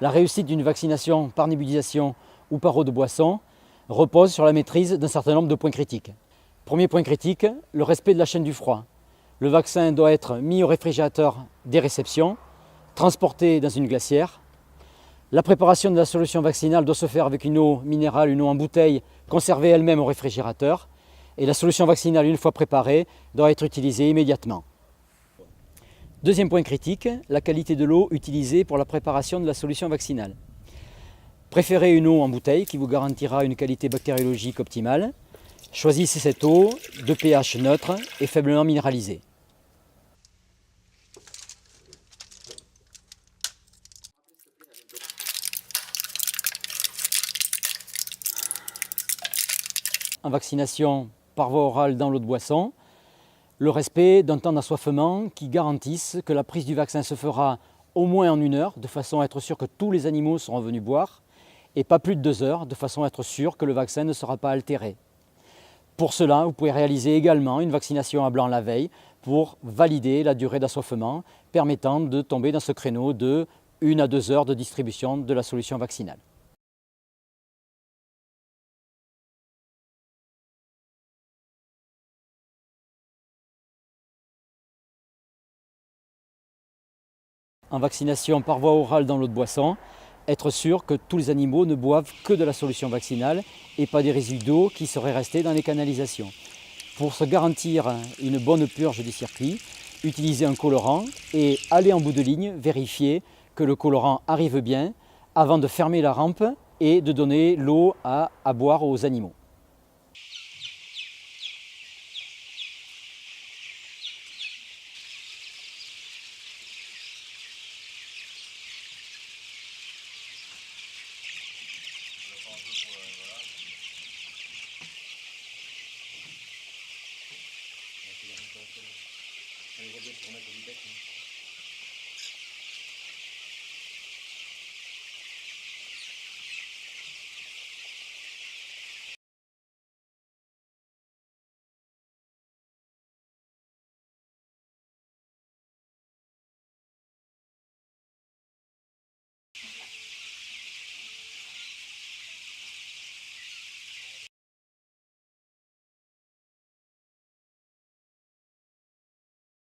La réussite d'une vaccination par nébulisation ou par eau de boisson repose sur la maîtrise d'un certain nombre de points critiques. Premier point critique, le respect de la chaîne du froid. Le vaccin doit être mis au réfrigérateur des réceptions, transporté dans une glacière. La préparation de la solution vaccinale doit se faire avec une eau minérale, une eau en bouteille, conservée elle-même au réfrigérateur. Et la solution vaccinale, une fois préparée, doit être utilisée immédiatement. Deuxième point critique, la qualité de l'eau utilisée pour la préparation de la solution vaccinale. Préférez une eau en bouteille qui vous garantira une qualité bactériologique optimale. Choisissez cette eau de pH neutre et faiblement minéralisée. En vaccination par voie orale dans l'eau de boisson, le respect d'un temps d'assoiffement qui garantisse que la prise du vaccin se fera au moins en 1 heure, de façon à être sûr que tous les animaux seront venus boire, et pas plus de 2 heures, de façon à être sûr que le vaccin ne sera pas altéré. Pour cela, vous pouvez réaliser également une vaccination à blanc la veille pour valider la durée d'assoiffement, permettant de tomber dans ce créneau de 1 à 2 heures de distribution de la solution vaccinale. En vaccination par voie orale dans l'eau de boisson, être sûr que tous les animaux ne boivent que de la solution vaccinale et pas des résidus d'eau qui seraient restés dans les canalisations. Pour se garantir une bonne purge du circuit, utilisez un colorant et allez en bout de ligne vérifier que le colorant arrive bien avant de fermer la rampe et de donner l'eau à boire aux animaux. Allez, reviens pour remettre au vitesse.